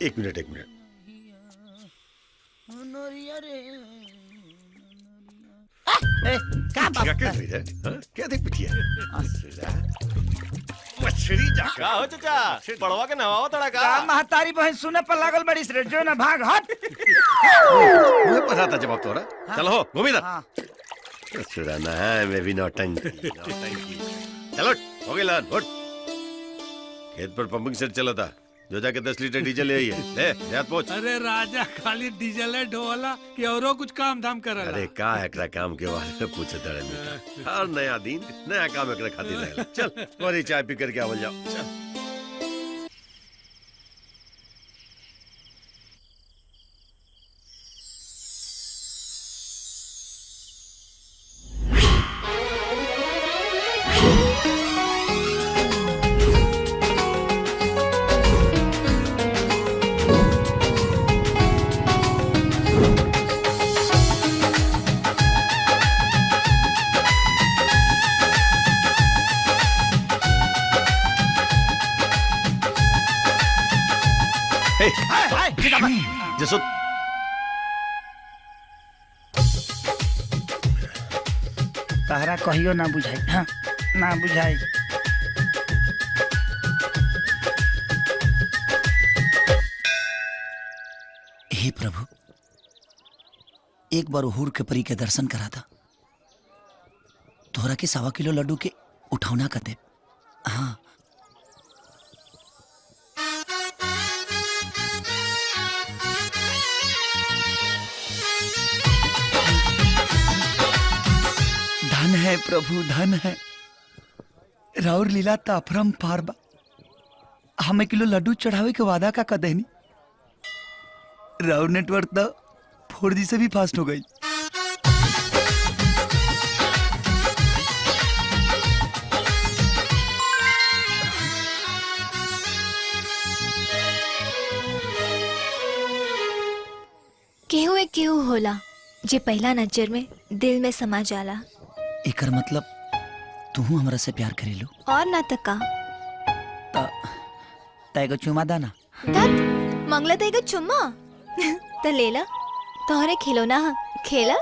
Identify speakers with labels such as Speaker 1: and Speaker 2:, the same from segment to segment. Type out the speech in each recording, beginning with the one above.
Speaker 1: एक मिनट एक मिनट।
Speaker 2: क्या
Speaker 1: कर रही है? क्या देख पिटिया? मछली जाकर
Speaker 3: का हो चाचा पड़वा के नवावा तड़ा का
Speaker 2: महतारी बहन सुने पर लागल बड़ी से जो ना भाग हट।
Speaker 1: मुझे पता था जवाब तोरा। चलो हो गोविंदा। छुड़ाना है मैं भी नौटंकी। चलो हो गई लान उठ। खेत पर पंपिंग सेट चला था, जो जाके 10 लीटर डीजल ले आई है। ले याद पहुंच।
Speaker 4: अरे राजा खाली डीजल है ढोला कि औरो कुछ काम धाम कर
Speaker 1: अरे का एकरा काम के बारे में पूछे तड़े हर नया दिन नया काम एकरा खातिर रहेला। चल वही चाय पी करके आवल जाओ। चल जसो
Speaker 2: तहरा कहियो ना बुझाई। हाँ, ना बुझाई।
Speaker 5: हे प्रभु, एक बार हुर के परी के दर्शन करा था, तोहरा के 1.25 किलो लड्डू के उठौना कर दे। हाँ धन है प्रभु धन है, राउर लीला ताफरम पारबा। हमें किलो लड्डू चढ़ावे के वादा का कदेनी, राउर नेटवर्क तो 4G से भी फास्ट हो गई।
Speaker 6: केहू एक केहू होला जे पहला नजर में दिल में समा जाला।
Speaker 5: एकर मतलब तू हमरा से प्यार करेलू?
Speaker 6: और ना तका
Speaker 5: तैगो चुमा दाना
Speaker 6: तत मंगला तेगा चुम्मा त लेला तोहरे खिलौना हा, खेला।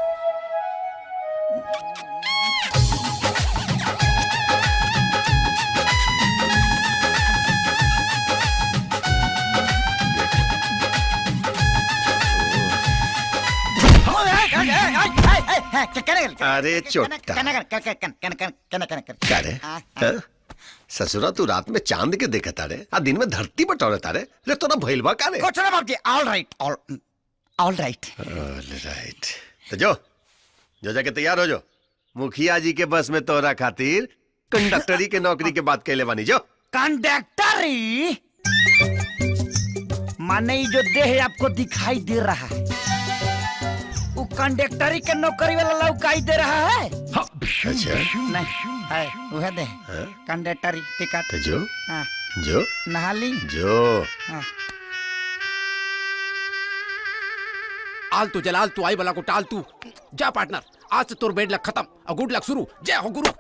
Speaker 1: अरे चोटा क्या रे? ससुरा तू रात में चांद के देखा तारे आ दिन में धरती बटोरे तारे ले तोरा भइलबा का रे?
Speaker 2: कुछ ना बाबूजी। All right all right.
Speaker 1: तो जो जाके तैयार हो जो, मुखिया जी के बस में तोरा खातिर कंडक्टरी के नौकरी के बात कहले बानी। जो
Speaker 2: कंडक्टरी माने जो देह आपको दिखाई दे रहा है वो कंडक्टरी के नौकरी वाला लौकाई दे रहा है।
Speaker 1: अच्छा
Speaker 2: नहीं है वह दे कंडक्टरी टिकट।
Speaker 1: तो जो
Speaker 2: हाँ।
Speaker 1: जो
Speaker 2: नहाली
Speaker 1: जो
Speaker 2: हाँ।
Speaker 7: आलतू जलालतू आई बला को टालतू जा पार्टनर, आज से तोर बेड लक खत्म और गुड लक शुरू। जय हो गुरु।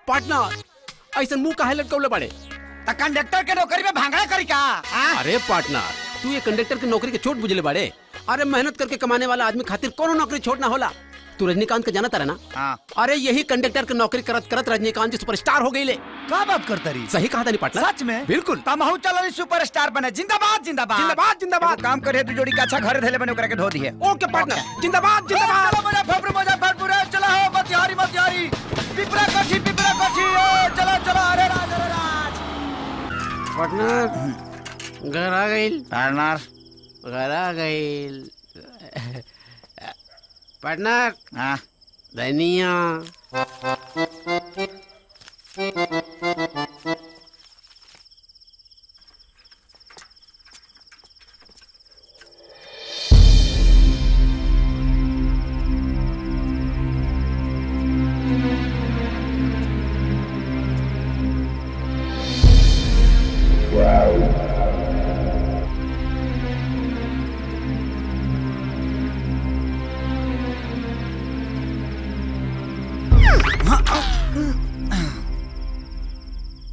Speaker 7: पार्टनर ऐसा मुंह काहे लटकौले बड़े?
Speaker 2: तो कंडक्टर के नौकरी में भांगड़ा करी का?
Speaker 7: अरे पार्टनर तू ये कंडक्टर की नौकरी के छोट बुझले बड़े। अरे मेहनत करके कमाने वाला आदमी खातिर कोनो नौकरी छोड़ना होला। तू रजनीकांत के जाना तारा ना? अरे यही कंडक्टर की नौकरी करत करत रजनीकांत जी सुपरस्टार हो गई ले।
Speaker 2: क्या बात करता रही?
Speaker 7: सही कहा था नहीं पार्टनर?
Speaker 2: सच में?
Speaker 7: बिल्कुल।
Speaker 2: तमहु चलो सुपरस्टार बने। जिंदाबाद जिंदाबाद
Speaker 7: जिंदाबाद जिंदाबाद।
Speaker 2: काम करे तू जोड़ी का अच्छा घर धैले बने करके धो दिए।
Speaker 7: ओके पार्टनर जिंदाबाद जिंदाबाद।
Speaker 2: चलो मुजफ्फरपुर चलो हो मतिहारी पिपरा कोठी चलो चलो। अरे राज
Speaker 7: पार्टनर घर आ गई।
Speaker 2: पार्टनर
Speaker 7: घर आ गई। पार्टनर
Speaker 2: हाँ
Speaker 7: धनिया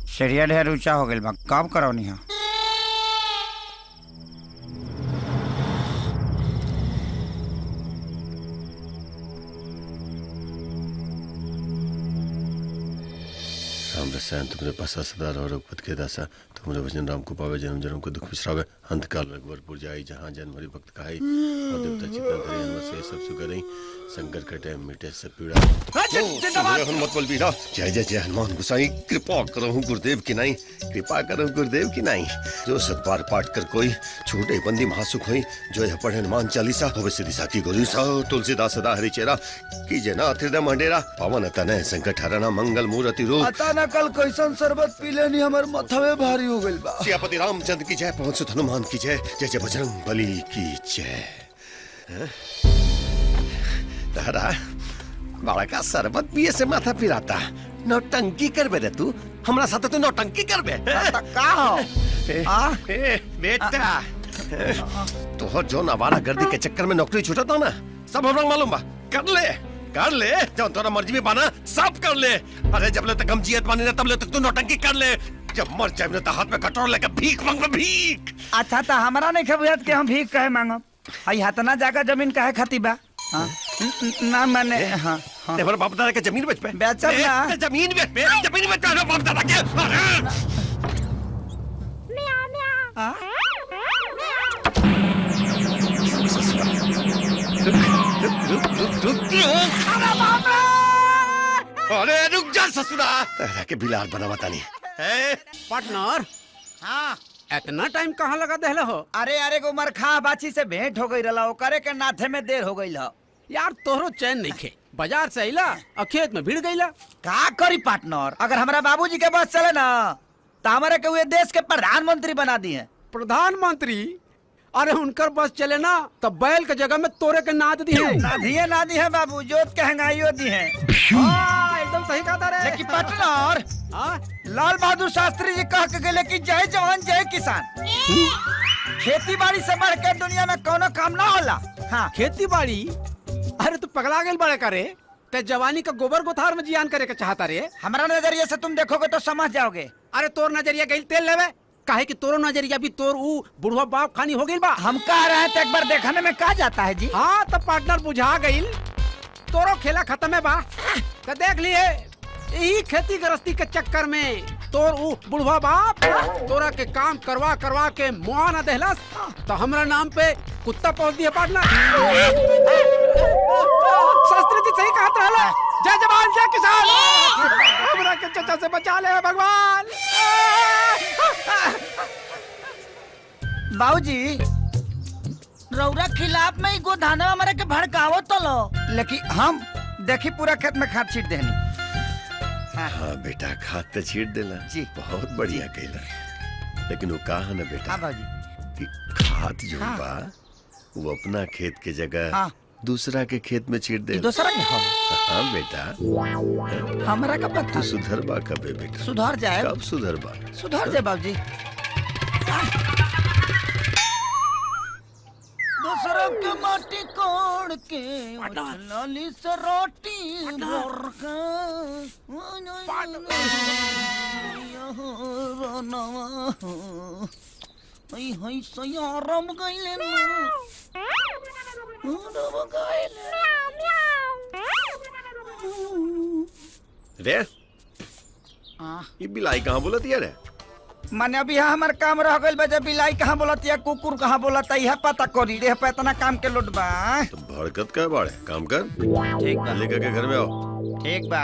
Speaker 2: सीढ़िया ढेर ऊंचा हो गई बा। काम करो नहीं
Speaker 1: सैन तुमरे पासा सदा रहो रघुपत के दासा तुमरे वचन राम को पावे जन्म जन्म को दुख बिसरावे अंत काल रघुवरपुर जाई जहाँ जन्म हरि भक्त कहाई और देवता चित्ता धरे हनुमत से सब सुख करई संकट कटे मिटे सब पीड़ा हनुमत बल बीरा जय जय जय हनुमान गोसाई कृपा करो गुरुदेव की नाई कृपा करो गुरुदेव की नाई जो सतबार पाठ कर कोई छोटे बंदी महासुख होई जो यह पढ़े हनुमान चालीसा होवे सिद्धि साखी गोरी सा तुलसीदास सदा हरि चेरा कीजे नाथ हृदय मंडेरा पवन तनय संकट हरना मंगल मूर्ति रूप
Speaker 5: पता न कल कैसन शरबत पी लेनी हमर मथवे भारी हो गइल बा।
Speaker 1: सियापति रामचंद्र की जय पवन सुत हनुमान की जय जय जय बजरंग बली की जय। तारा बड़ा का शरबत पिए से माथा पिराता नौटंकी करबे रे तू हमरा साथे तू नौटंकी करबे
Speaker 5: का हो
Speaker 1: बेटा तो जो नवारा गर्दी के चक्कर में नौकरी छूटा ना सब हमरा मालूम बा कर ले जब तोरा मर्जी में बाना सब कर ले। अरे जब ले तक हम जियत बानी ना तब ले तक तू नौटंकी कर ले जब मर जाए ना तो हाथ में कटोरा लेकर भीख मांगबे भीख।
Speaker 2: अच्छा तो हमरा नहीं खबुझत के हम भीख कहे मांगब हई हतना जाकर जमीन काहे खाती बा हाँ? ना माने हाँ हाँ
Speaker 1: तेरे बाप दादा के जमीन बेच पे
Speaker 2: बेचब ना।
Speaker 1: जमीन बेच पे बाप दादा के अरे रुक जा ससुरा तेरा के बिलार बनावता नहीं
Speaker 7: पार्टनर
Speaker 2: हाँ
Speaker 7: इतना टाइम कहाँ लगा देहले हो?
Speaker 2: अरे अरे गो मरखा बाची से भेंट हो गई रहा करे के नाथे में देर हो गई ल
Speaker 7: यार तोहरो चैन नहीं खे बाजार से अइला और खेत में भीड़ गईला।
Speaker 2: का करी पार्टनर अगर हमारा बाबूजी के बस चले ना तो हमारे के हुए देश के प्रधानमंत्री बना दिए।
Speaker 7: प्रधानमंत्री? अरे उनकर बस चले ना तो बैल के जगह में तोरे के नाद दी है।
Speaker 2: ना दी है बाबू जोत के हंगाइयो दी है।
Speaker 7: एकदम सही कहा था रे।
Speaker 2: लेकिन पार्टनर लाल बहादुर शास्त्री जी कह के गए कि जय जवान जय किसान। खेती बाड़ी से बढ़ के दुनिया में कोनो काम ना होला। हाँ
Speaker 7: खेती बाड़ी? अरे तू पगला गेल बड़े करे ते जवानी का गोबर गोथार में जियान करे के चाहता रे।
Speaker 2: हमारा नजरिए से तुम देखोगे तो समझ जाओगे।
Speaker 7: अरे तोर नजरिया गई तेल लेवे काहे कि तोरो नजरिया भी तोर ऊ बुढ़वा बाप खानी हो गई बा।
Speaker 2: हम कह रहे हैं तो एक बार देखने में कहा जाता है जी।
Speaker 7: हाँ तब पार्टनर बुझा गई तोरो खेला खत्म है बा। तो देख लिए यही खेती गृहस्थी के चक्कर में तोर ऊ बुढ़वा बाप तोरा के काम करवा करवा के मुआ न देहलस तो हमरा नाम पे कुत्ता पहुंच दिया पार्टनर। शास्त्री जी सही कहत रहला जय जवान जय किसान। हमरा के चचा से बचा ले भगवान।
Speaker 2: बाबूजी रौरा खिलाफ में ही गोधाना हमारे के भड़कावो तो लो लेकिन हम देखी पूरा खेत में खाद छीट देनी।
Speaker 1: हाँ बेटा खाद तो छीट देला
Speaker 2: जी
Speaker 1: बहुत बढ़िया कहला लेकिन वो कहा ना बेटा
Speaker 2: हाँ बाबूजी
Speaker 1: कि खाद जो
Speaker 2: हाँ।
Speaker 1: बा वो अपना खेत के जगह
Speaker 2: हाँ।
Speaker 1: दूसरा के खेत में छीट दे।
Speaker 2: दूसरा के हो
Speaker 1: हाँ बेटा
Speaker 2: हमारा का पता
Speaker 1: तू सुधरबा कबे बेटा
Speaker 2: सुधर जाए
Speaker 1: कब सुधरबा
Speaker 2: सुधर जाए बाबूजी। दूसरों के माटी कोड़ के लाली से रोटी सयारम गइले
Speaker 1: रे ये बिलाई कहाँ बोलती है रे?
Speaker 2: माने अभी यहाँ हमारे काम रह गइल बा। बिलाई कहाँ बोलती है कुकुर कहाँ बोलता है यह पता करी रे पे इतना काम के लोट बा।
Speaker 1: तो भड़कत का बाड़े काम कर
Speaker 2: ठीक बा
Speaker 1: लेकर के घर में आओ।
Speaker 2: ठीक बा।